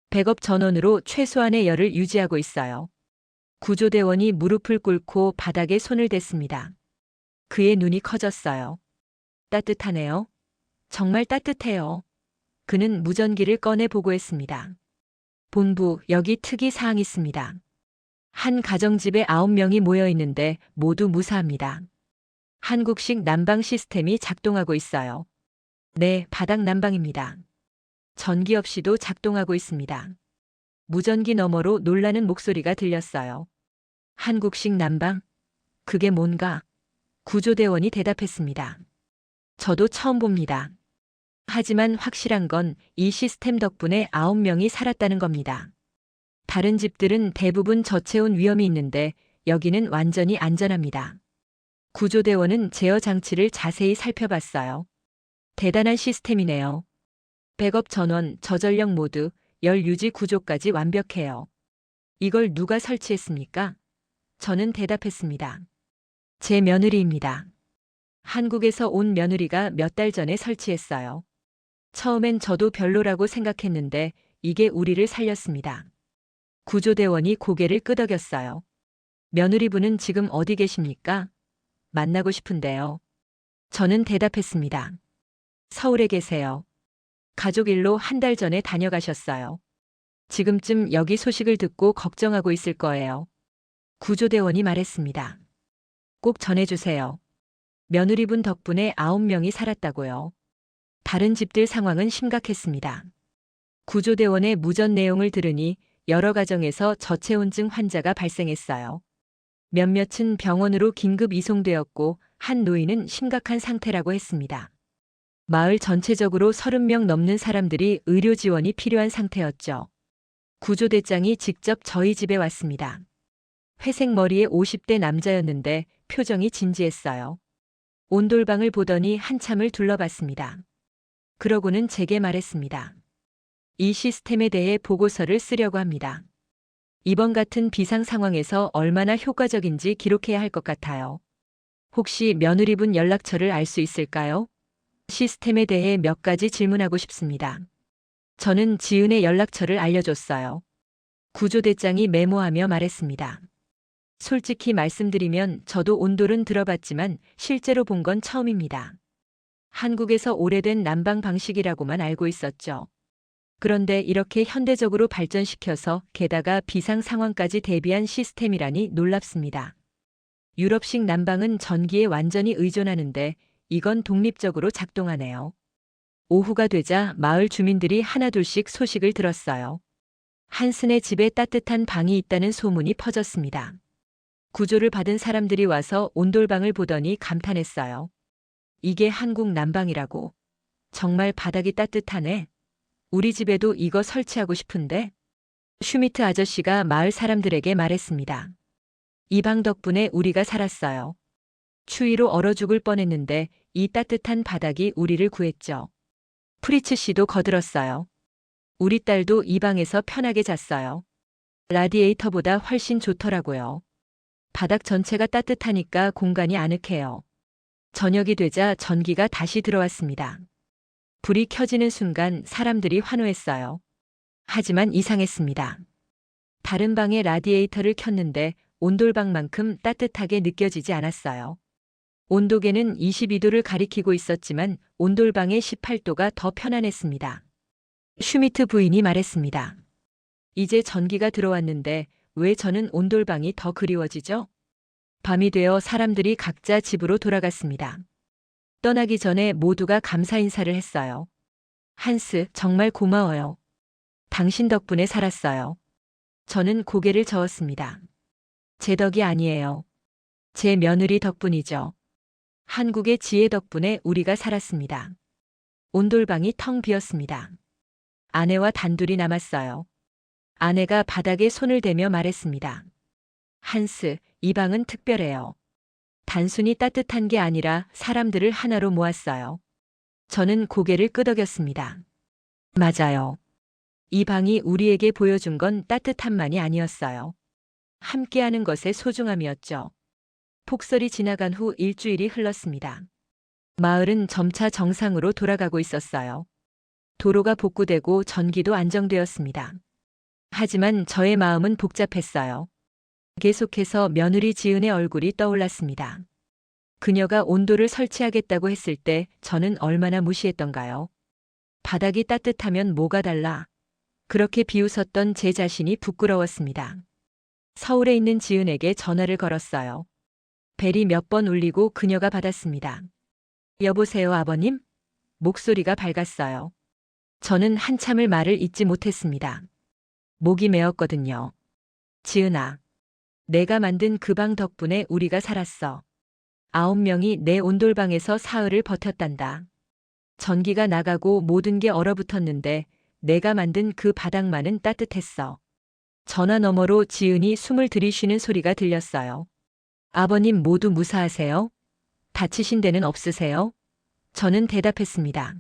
[SPEAKER 1] 백업 전원으로 최소한의 열을 유지하고 있어요. 구조대원이 무릎을 꿇고 바닥에 손을 댔습니다. 그의 눈이 커졌어요. 따뜻하네요. 정말 따뜻해요. 그는 무전기를 꺼내 보고했습니다. 본부, 여기 특이 사항이 있습니다. 한 가정집에 9명이 모여 있는데 모두 무사합니다. 한국식 난방 시스템이 작동하고 있어요. 네, 바닥 난방입니다. 전기 없이도 작동하고 있습니다. 무전기 너머로 놀라는 목소리가 들렸어요. 한국식 난방? 그게 뭔가? 구조대원이 대답했습니다. 저도 처음 봅니다. 하지만 확실한 건 이 시스템 덕분에 9명이 살았다는 겁니다. 다른 집들은 대부분 저체온 위험이 있는데 여기는 완전히 안전합니다. 구조대원은 제어 장치를 자세히 살펴봤어요. 대단한 시스템이네요. 백업 전원, 저전력 모두, 열 유지 구조까지 완벽해요. 이걸 누가 설치했습니까? 저는 대답했습니다. 제 며느리입니다. 한국에서 온 며느리가 몇 달 전에 설치했어요. 처음엔 저도 별로라고 생각했는데 이게 우리를 살렸습니다. 구조대원이 고개를 끄덕였어요. 며느리분은 지금 어디 계십니까? 만나고 싶은데요. 저는 대답했습니다. 서울에 계세요. 가족 일로 한 달 전에 다녀가셨어요. 지금쯤 여기 소식을 듣고 걱정하고 있을 거예요. 구조대원이 말했습니다. 꼭 전해주세요. 며느리분 덕분에 9명이 살았다고요. 다른 집들 상황은 심각했습니다. 구조대원의 무전 내용을 들으니 여러 가정에서 저체온증 환자가 발생했어요. 몇몇은 병원으로 긴급 이송되었고 한 노인은 심각한 상태라고 했습니다. 마을 전체적으로 30명 넘는 사람들이 의료 지원이 필요한 상태였죠. 구조대장이 직접 저희 집에 왔습니다. 회색 머리의 50대 남자였는데 표정이 진지했어요. 온돌방을 보더니 한참을 둘러봤습니다. 그러고는 제게 말했습니다. 이 시스템에 대해 보고서를 쓰려고 합니다. 이번 같은 비상 상황에서 얼마나 효과적인지 기록해야 할 것 같아요. 혹시 며느리분 연락처를 알 수 있을까요? 시스템에 대해 몇 가지 질문하고 싶습니다. 저는 지은의 연락처를 알려줬어요. 구조대장이 메모하며 말했습니다. 솔직히 말씀드리면 저도 온돌은 들어봤지만 실제로 본 건 처음입니다. 한국에서 오래된 난방 방식이라고만 알고 있었죠. 그런데 이렇게 현대적으로 발전시켜서 게다가 비상 상황까지 대비한 시스템이라니 놀랍습니다. 유럽식 난방은 전기에 완전히 의존하는데 이건 독립적으로 작동하네요. 오후가 되자 마을 주민들이 하나둘씩 소식을 들었어요. 한슨의 집에 따뜻한 방이 있다는 소문이 퍼졌습니다. 구조를 받은 사람들이 와서 온돌방을 보더니 감탄했어요. 이게 한국 난방이라고. 정말 바닥이 따뜻하네. 우리 집에도 이거 설치하고 싶은데? 슈미트 아저씨가 마을 사람들에게 말했습니다. 이 방 덕분에 우리가 살았어요. 추위로 얼어 죽을 뻔했는데 이 따뜻한 바닥이 우리를 구했죠. 프리츠 씨도 거들었어요. 우리 딸도 이 방에서 편하게 잤어요. 라디에이터보다 훨씬 좋더라고요. 바닥 전체가 따뜻하니까 공간이 아늑해요. 저녁이 되자 전기가 다시 들어왔습니다. 불이 켜지는 순간 사람들이 환호했어요. 하지만 이상했습니다. 다른 방의 라디에이터를 켰는데 온돌방만큼 따뜻하게 느껴지지 않았어요. 온도계는 22도를 가리키고 있었지만 온돌방의 18도가 더 편안했습니다. 슈미트 부인이 말했습니다. 이제 전기가 들어왔는데 왜 저는 온돌방이 더 그리워지죠? 밤이 되어 사람들이 각자 집으로 돌아갔습니다. 떠나기 전에 모두가 감사 인사를 했어요. 한스, 정말 고마워요. 당신 덕분에 살았어요. 저는 고개를 저었습니다. 제 덕이 아니에요. 제 며느리 덕분이죠. 한국의 지혜 덕분에 우리가 살았습니다. 온돌방이 텅 비었습니다. 아내와 단둘이 남았어요. 아내가 바닥에 손을 대며 말했습니다. 한스, 이 방은 특별해요. 단순히 따뜻한 게 아니라 사람들을 하나로 모았어요. 저는 고개를 끄덕였습니다. 맞아요. 이 방이 우리에게 보여준 건 따뜻함만이 아니었어요. 함께하는 것의 소중함이었죠. 폭설이 지나간 후 일주일이 흘렀습니다. 마을은 점차 정상으로 돌아가고 있었어요. 도로가 복구되고 전기도 안정되었습니다. 하지만 저의 마음은 복잡했어요. 계속해서 며느리 지은의 얼굴이 떠올랐습니다. 그녀가 온도를 설치하겠다고 했을 때 저는 얼마나 무시했던가요? 바닥이 따뜻하면 뭐가 달라? 그렇게 비웃었던 제 자신이 부끄러웠습니다. 서울에 있는 지은에게 전화를 걸었어요. 벨이 몇 번 울리고 그녀가 받았습니다. 여보세요, 아버님? 목소리가 밝았어요. 저는 한참을 말을 잇지 못했습니다. 목이 메었거든요. 지은아. 내가 만든 그 방 덕분에 우리가 살았어. 9명이 내 온돌방에서 사흘을 버텼단다. 전기가 나가고 모든 게 얼어붙었는데 내가 만든 그 바닥만은 따뜻했어. 전화 너머로 지은이 숨을 들이쉬는 소리가 들렸어요. 아버님 모두 무사하세요? 다치신 데는 없으세요? 저는 대답했습니다.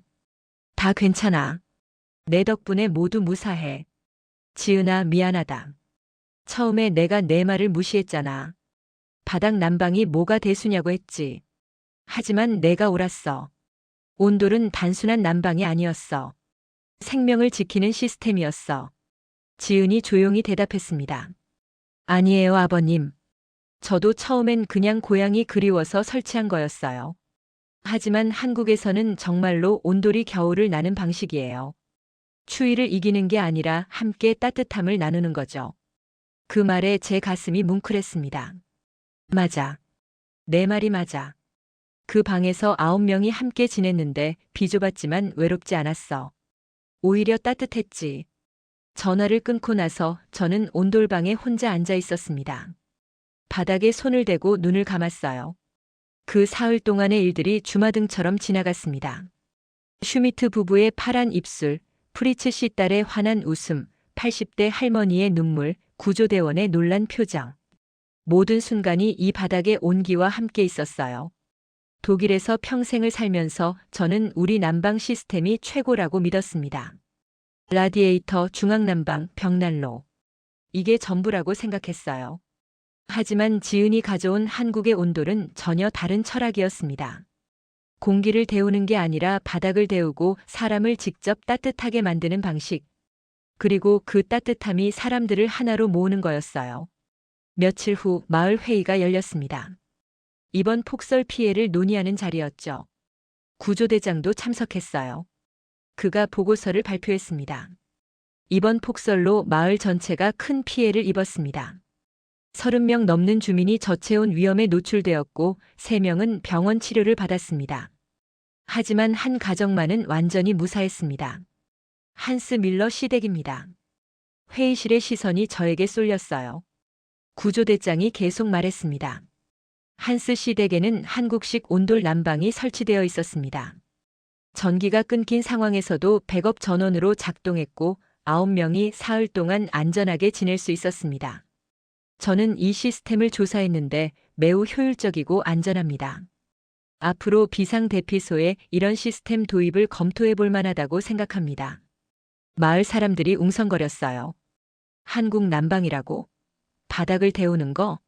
[SPEAKER 1] 다 괜찮아. 내 덕분에 모두 무사해. 지은아, 미안하다. 처음에 내가 내 말을 무시했잖아. 바닥 난방이 뭐가 대수냐고 했지. 하지만 내가 옳았어. 온돌은 단순한 난방이 아니었어. 생명을 지키는 시스템이었어. 지은이 조용히 대답했습니다. 아니에요, 아버님. 저도 처음엔 그냥 고향이 그리워서 설치한 거였어요. 하지만 한국에서는 정말로 온돌이 겨울을 나는 방식이에요. 추위를 이기는 게 아니라 함께 따뜻함을 나누는 거죠. 그 말에 제 가슴이 뭉클했습니다. 맞아. 내 말이 맞아. 그 방에서 9명이 함께 지냈는데 비좁았지만 외롭지 않았어. 오히려 따뜻했지. 전화를 끊고 나서 저는 온돌방에 혼자 앉아 있었습니다. 바닥에 손을 대고 눈을 감았어요. 그 사흘 동안의 일들이 주마등처럼 지나갔습니다. 슈미트 부부의 파란 입술, 프리츠 씨 딸의 환한 웃음, 80대 할머니의 눈물, 구조대원의 놀란 표정. 모든 순간이 이 바닥의 온기와 함께 있었어요. 독일에서 평생을 살면서 저는 우리 난방 시스템이 최고라고 믿었습니다. 라디에이터, 중앙난방, 벽난로. 이게 전부라고 생각했어요. 하지만 지은이 가져온 한국의 온돌은 전혀 다른 철학이었습니다. 공기를 데우는 게 아니라 바닥을 데우고 사람을 직접 따뜻하게 만드는 방식. 그리고 그 따뜻함이 사람들을 하나로 모으는 거였어요. 며칠 후 마을 회의가 열렸습니다. 이번 폭설 피해를 논의하는 자리였죠. 구조대장도 참석했어요. 그가 보고서를 발표했습니다. 이번 폭설로 마을 전체가 큰 피해를 입었습니다. 30명 넘는 주민이 저체온 위험에 노출되었고 3명은 병원 치료를 받았습니다. 하지만 한 가정만은 완전히 무사했습니다. 한스 밀러 시댁입니다. 회의실의 시선이 저에게 쏠렸어요. 구조대장이 계속 말했습니다. 한스 시댁에는 한국식 온돌 난방이 설치되어 있었습니다. 전기가 끊긴 상황에서도 백업 전원으로 작동했고 9명이 사흘 동안 안전하게 지낼 수 있었습니다. 저는 이 시스템을 조사했는데 매우 효율적이고 안전합니다. 앞으로 비상대피소에 이런 시스템 도입을 검토해 볼 만하다고 생각합니다. 마을 사람들이 웅성거렸어요. 한국 난방이라고? 바닥을 데우는 거?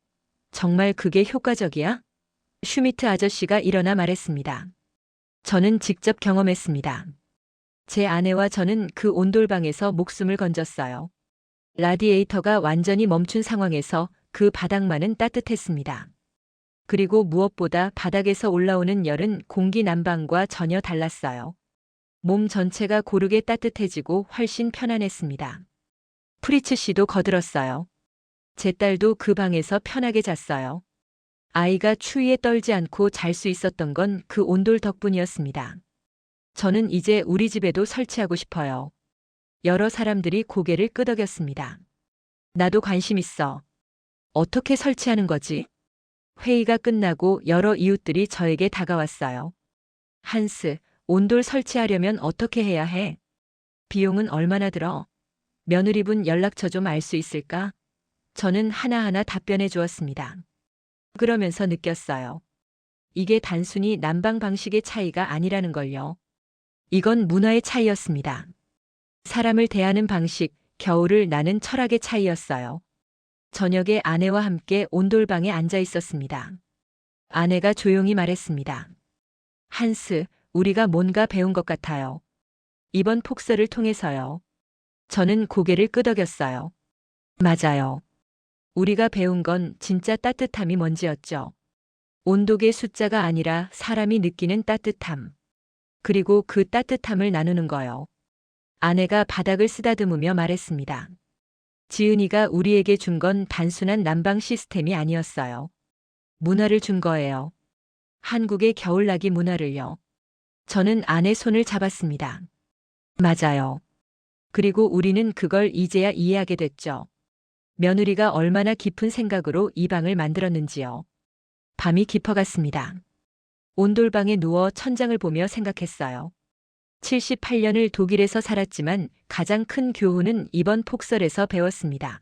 [SPEAKER 1] 정말 그게 효과적이야? 슈미트 아저씨가 일어나 말했습니다. 저는 직접 경험했습니다. 제 아내와 저는 그 온돌방에서 목숨을 건졌어요. 라디에이터가 완전히 멈춘 상황에서 그 바닥만은 따뜻했습니다. 그리고 무엇보다 바닥에서 올라오는 열은 공기 난방과 전혀 달랐어요. 몸 전체가 고르게 따뜻해지고 훨씬 편안했습니다. 프리츠 씨도 거들었어요. 제 딸도 그 방에서 편하게 잤어요. 아이가 추위에 떨지 않고 잘 수 있었던 건 그 온돌 덕분이었습니다. 저는 이제 우리 집에도 설치하고 싶어요. 여러 사람들이 고개를 끄덕였습니다. 나도 관심 있어. 어떻게 설치하는 거지? 회의가 끝나고 여러 이웃들이 저에게 다가왔어요. 한스, 온돌 설치하려면 어떻게 해야 해? 비용은 얼마나 들어? 며느리분 연락처 좀 알 수 있을까? 저는 하나하나 답변해 주었습니다. 그러면서 느꼈어요. 이게 단순히 난방 방식의 차이가 아니라는 걸요. 이건 문화의 차이였습니다. 사람을 대하는 방식, 겨울을 나는 철학의 차이였어요. 저녁에 아내와 함께 온돌방에 앉아 있었습니다. 아내가 조용히 말했습니다. 한스, 우리가 뭔가 배운 것 같아요. 이번 폭설을 통해서요. 저는 고개를 끄덕였어요. 맞아요. 우리가 배운 건 진짜 따뜻함이 뭔지였죠. 온도계 숫자가 아니라 사람이 느끼는 따뜻함. 그리고 그 따뜻함을 나누는 거요. 아내가 바닥을 쓰다듬으며 말했습니다. 지은이가 우리에게 준 건 단순한 난방 시스템이 아니었어요. 문화를 준 거예요. 한국의 겨울나기 문화를요. 저는 아내 손을 잡았습니다. 맞아요. 그리고 우리는 그걸 이제야 이해하게 됐죠. 며느리가 얼마나 깊은 생각으로 이 방을 만들었는지요. 밤이 깊어갔습니다. 온돌방에 누워 천장을 보며 생각했어요. 78년을 독일에서 살았지만 가장 큰 교훈은 이번 폭설에서 배웠습니다.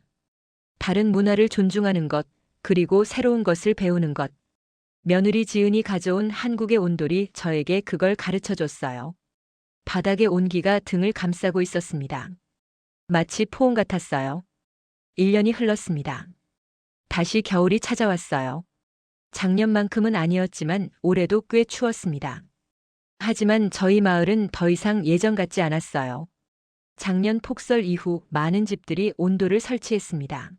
[SPEAKER 1] 다른 문화를 존중하는 것, 그리고 새로운 것을 배우는 것. 며느리 지은이 가져온 한국의 온돌이 저에게 그걸 가르쳐 줬어요. 바닥의 온기가 등을 감싸고 있었습니다. 마치 포옹 같았어요. 1년이 흘렀습니다. 다시 겨울이 찾아왔어요. 작년만큼은 아니었지만 올해도 꽤 추웠습니다. 하지만 저희 마을은 더 이상 예전 같지 않았어요. 작년 폭설 이후 많은 집들이 온돌을 설치했습니다.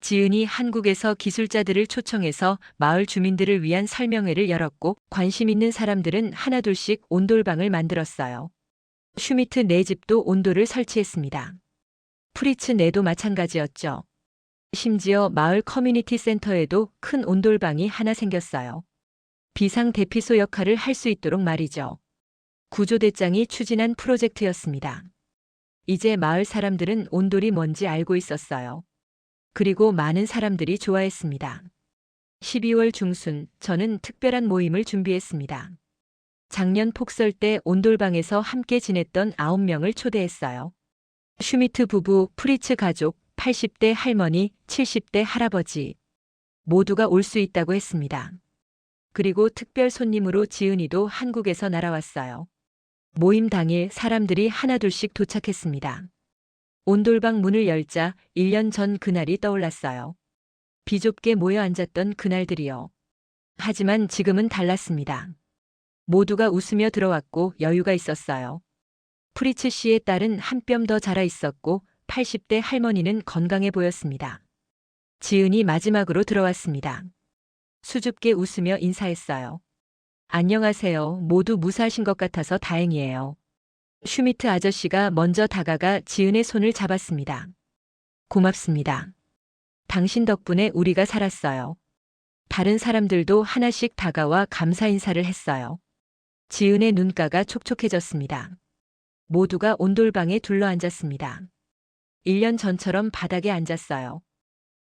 [SPEAKER 1] 지은이 한국에서 기술자들을 초청해서 마을 주민들을 위한 설명회를 열었고 관심 있는 사람들은 하나둘씩 온돌방을 만들었어요. 슈미트 네 집도 온돌을 설치했습니다. 프리츠 네도 마찬가지였죠. 심지어 마을 커뮤니티 센터에도 큰 온돌방이 하나 생겼어요. 비상 대피소 역할을 할 수 있도록 말이죠. 구조대장이 추진한 프로젝트였습니다. 이제 마을 사람들은 온돌이 뭔지 알고 있었어요. 그리고 많은 사람들이 좋아했습니다. 12월 중순, 저는 특별한 모임을 준비했습니다. 작년 폭설 때 온돌방에서 함께 지냈던 9명을 초대했어요. 슈미트 부부, 프리츠 가족, 80대 할머니, 70대 할아버지. 모두가 올 수 있다고 했습니다. 그리고 특별 손님으로 지은이도 한국에서 날아왔어요. 모임 당일 사람들이 하나둘씩 도착했습니다. 온돌방 문을 열자 1년 전 그날이 떠올랐어요. 비좁게 모여 앉았던 그날들이요. 하지만 지금은 달랐습니다. 모두가 웃으며 들어왔고 여유가 있었어요. 프리츠 씨의 딸은 한 뼘 더 자라 있었고 80대 할머니는 건강해 보였습니다. 지은이 마지막으로 들어왔습니다. 수줍게 웃으며 인사했어요. 안녕하세요. 모두 무사하신 것 같아서 다행이에요. 슈미트 아저씨가 먼저 다가가 지은의 손을 잡았습니다. 고맙습니다. 당신 덕분에 우리가 살았어요. 다른 사람들도 하나씩 다가와 감사 인사를 했어요. 지은의 눈가가 촉촉해졌습니다. 모두가 온돌방에 둘러앉았습니다. 1년 전처럼 바닥에 앉았어요.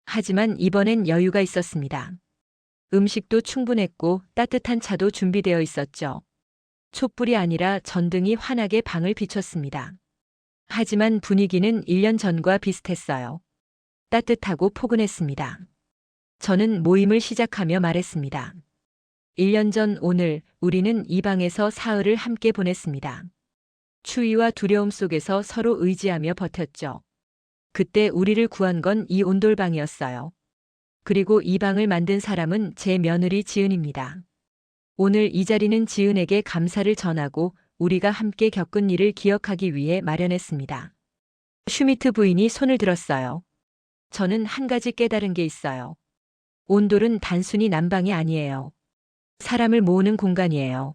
[SPEAKER 1] 하지만 이번엔 여유가 있었습니다. 음식도 충분했고 따뜻한 차도 준비되어 있었죠. 촛불이 아니라 전등이 환하게 방을 비췄습니다. 하지만 분위기는 1년 전과 비슷했어요. 따뜻하고 포근했습니다. 저는 모임을 시작하며 말했습니다. 1년 전 오늘 우리는 이 방에서 사흘을 함께 보냈습니다. 추위와 두려움 속에서 서로 의지하며 버텼죠. 그때 우리를 구한 건 이 온돌방이었어요. 그리고 이 방을 만든 사람은 제 며느리 지은입니다. 오늘 이 자리는 지은에게 감사를 전하고 우리가 함께 겪은 일을 기억하기 위해 마련했습니다. 슈미트 부인이 손을 들었어요. 저는 한 가지 깨달은 게 있어요. 온돌은 단순히 난방이 아니에요. 사람을 모으는 공간이에요.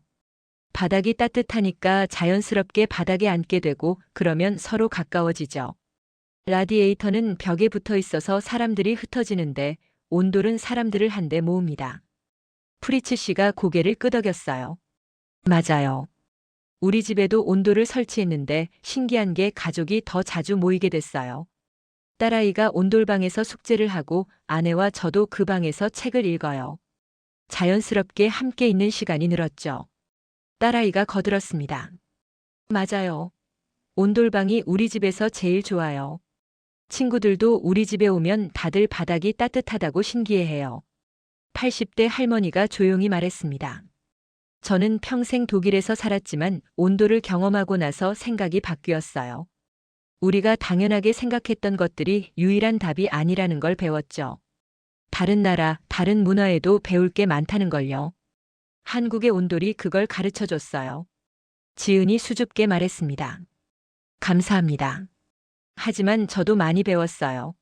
[SPEAKER 1] 바닥이 따뜻하니까 자연스럽게 바닥에 앉게 되고 그러면 서로 가까워지죠. 라디에이터는 벽에 붙어 있어서 사람들이 흩어지는데 온돌은 사람들을 한데 모읍니다. 프리츠 씨가 고개를 끄덕였어요. 맞아요. 우리 집에도 온돌을 설치했는데 신기한 게 가족이 더 자주 모이게 됐어요. 딸아이가 온돌방에서 숙제를 하고 아내와 저도 그 방에서 책을 읽어요. 자연스럽게 함께 있는 시간이 늘었죠. 딸아이가 거들었습니다. 맞아요. 온돌방이 우리 집에서 제일 좋아요. 친구들도 우리 집에 오면 다들 바닥이 따뜻하다고 신기해해요. 80대 할머니가 조용히 말했습니다. 저는 평생 독일에서 살았지만 온도를 경험하고 나서 생각이 바뀌었어요. 우리가 당연하게 생각했던 것들이 유일한 답이 아니라는 걸 배웠죠. 다른 나라, 다른 문화에도 배울 게 많다는 걸요. 한국의 온돌이 그걸 가르쳐 줬어요. 지은이 수줍게 말했습니다. 감사합니다. 하지만 저도 많이 배웠어요.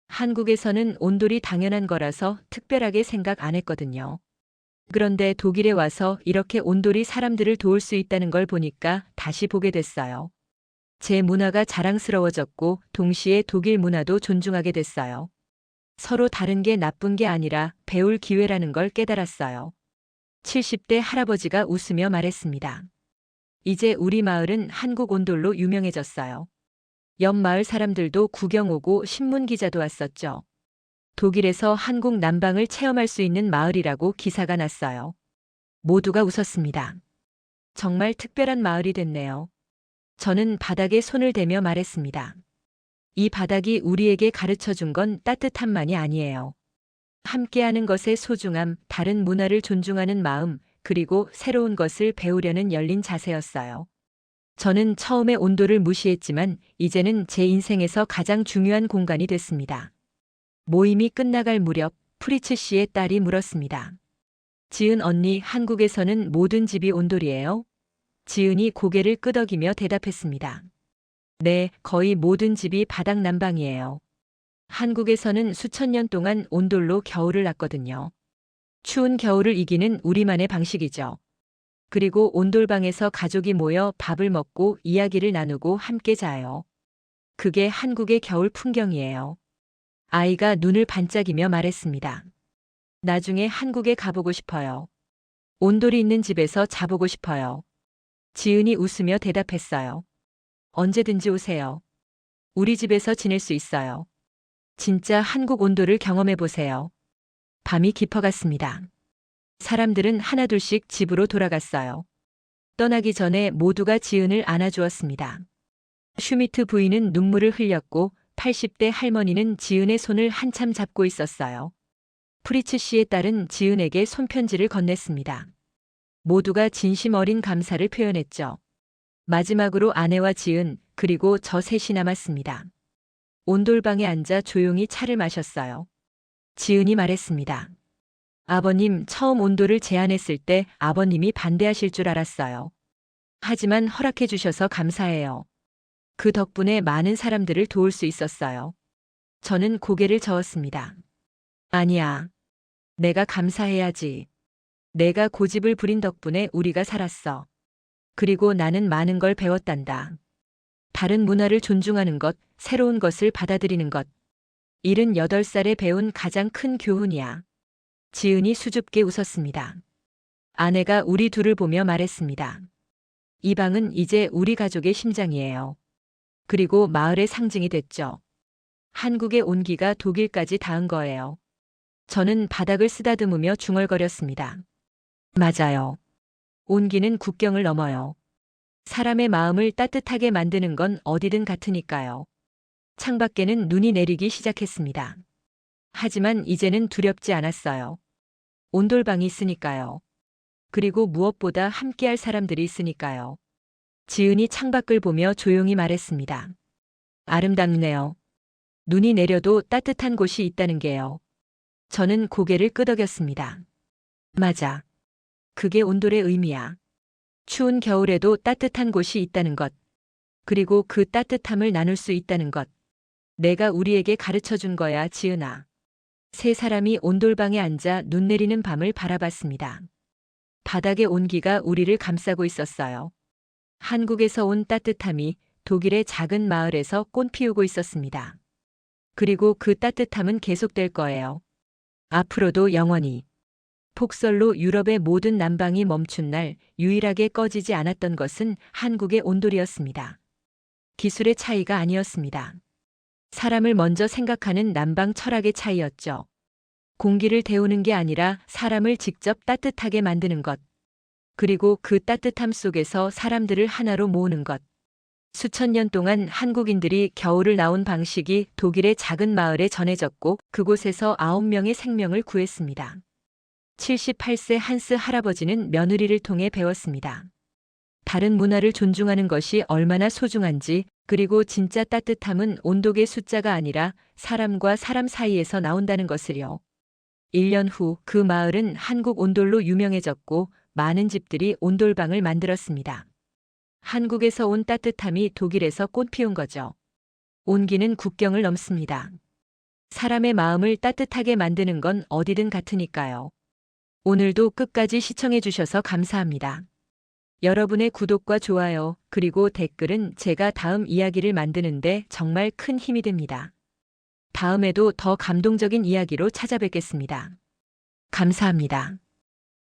[SPEAKER 1] 한국에서는 온돌이 당연한 거라서 특별하게 생각 안 했거든요. 그런데 독일에 와서 이렇게 온돌이 사람들을 도울 수 있다는 걸 보니까 다시 보게 됐어요. 제 문화가 자랑스러워졌고 동시에 독일 문화도 존중하게 됐어요. 서로 다른 게 나쁜 게 아니라 배울 기회라는 걸 깨달았어요. 70대 할아버지가 웃으며 말했습니다. 이제 우리 마을은 한국 온돌로 유명해졌어요. 옆 마을 사람들도 구경 오고 신문 기자도 왔었죠. 독일에서 한국 난방을 체험할 수 있는 마을이라고 기사가 났어요. 모두가 웃었습니다. 정말 특별한 마을이 됐네요. 저는 바닥에 손을 대며 말했습니다. 이 바닥이 우리에게 가르쳐 준 건 따뜻함만이 아니에요. 함께하는 것의 소중함, 다른 문화를 존중하는 마음, 그리고 새로운 것을 배우려는 열린 자세였어요. 저는 처음에 온도를 무시했지만 이제는 제 인생에서 가장 중요한 공간이 됐습니다. 모임이 끝나갈 무렵 프리츠 씨의 딸이 물었습니다. 지은 언니, 한국에서는 모든 집이 온돌이에요? 지은이 고개를 끄덕이며 대답했습니다. 네, 거의 모든 집이 바닥 난방이에요. 한국에서는 수천 년 동안 온돌로 겨울을 났거든요. 추운 겨울을 이기는 우리만의 방식이죠. 그리고 온돌방에서 가족이 모여 밥을 먹고 이야기를 나누고 함께 자요. 그게 한국의 겨울 풍경이에요. 아이가 눈을 반짝이며 말했습니다. 나중에 한국에 가보고 싶어요. 온돌이 있는 집에서 자보고 싶어요. 지은이 웃으며 대답했어요. 언제든지 오세요. 우리 집에서 지낼 수 있어요. 진짜 한국 온도를 경험해 보세요. 밤이 깊어갔습니다. 사람들은 하나둘씩 집으로 돌아갔어요. 떠나기 전에 모두가 지은을 안아주었습니다. 슈미트 부인은 눈물을 흘렸고 80대 할머니는 지은의 손을 한참 잡고 있었어요. 프리츠 씨의 딸은 지은에게 손편지를 건넸습니다. 모두가 진심 어린 감사를 표현했죠. 마지막으로 아내와 지은 그리고 저 셋이 남았습니다. 온돌방에 앉아 조용히 차를 마셨어요. 지은이 말했습니다. 아버님, 처음 온돌을 제안했을 때 아버님이 반대하실 줄 알았어요. 하지만 허락해 주셔서 감사해요. 그 덕분에 많은 사람들을 도울 수 있었어요. 저는 고개를 저었습니다. 아니야. 내가 감사해야지. 내가 고집을 부린 덕분에 우리가 살았어. 그리고 나는 많은 걸 배웠단다. 다른 문화를 존중하는 것, 새로운 것을 받아들이는 것. 78살에 배운 가장 큰 교훈이야. 지은이 수줍게 웃었습니다. 아내가 우리 둘을 보며 말했습니다. 이 방은 이제 우리 가족의 심장이에요. 그리고 마을의 상징이 됐죠. 한국의 온기가 독일까지 닿은 거예요. 저는 바닥을 쓰다듬으며 중얼거렸습니다. 맞아요. 온기는 국경을 넘어요. 사람의 마음을 따뜻하게 만드는 건 어디든 같으니까요. 창밖에는 눈이 내리기 시작했습니다. 하지만 이제는 두렵지 않았어요. 온돌방이 있으니까요. 그리고 무엇보다 함께할 사람들이 있으니까요. 지은이 창밖을 보며 조용히 말했습니다. 아름답네요. 눈이 내려도 따뜻한 곳이 있다는 게요. 저는 고개를 끄덕였습니다. 맞아. 그게 온돌의 의미야. 추운 겨울에도 따뜻한 곳이 있다는 것. 그리고 그 따뜻함을 나눌 수 있다는 것. 내가 우리에게 가르쳐 준 거야, 지은아. 세 사람이 온돌방에 앉아 눈 내리는 밤을 바라봤습니다. 바닥의 온기가 우리를 감싸고 있었어요. 한국에서 온 따뜻함이 독일의 작은 마을에서 꽃 피우고 있었습니다. 그리고 그 따뜻함은 계속될 거예요. 앞으로도 영원히. 폭설로 유럽의 모든 난방이 멈춘 날 유일하게 꺼지지 않았던 것은 한국의 온돌이었습니다. 기술의 차이가 아니었습니다. 사람을 먼저 생각하는 난방 철학의 차이였죠. 공기를 데우는 게 아니라 사람을 직접 따뜻하게 만드는 것. 그리고 그 따뜻함 속에서 사람들을 하나로 모으는 것. 수천 년 동안 한국인들이 겨울을 나온 방식이 독일의 작은 마을에 전해졌고 그곳에서 9명의 생명을 구했습니다. 78세 한스 할아버지는 며느리를 통해 배웠습니다. 다른 문화를 존중하는 것이 얼마나 소중한지, 그리고 진짜 따뜻함은 온도계 숫자가 아니라 사람과 사람 사이에서 나온다는 것을요. 1년 후 그 마을은 한국 온돌로 유명해졌고 많은 집들이 온돌방을 만들었습니다. 한국에서 온 따뜻함이 독일에서 꽃 피운 거죠. 온기는 국경을 넘습니다. 사람의 마음을 따뜻하게 만드는 건 어디든 같으니까요. 오늘도 끝까지 시청해 주셔서 감사합니다. 여러분의 구독과 좋아요, 그리고 댓글은 제가 다음 이야기를 만드는데 정말 큰 힘이 됩니다. 다음에도 더 감동적인 이야기로 찾아뵙겠습니다. 감사합니다.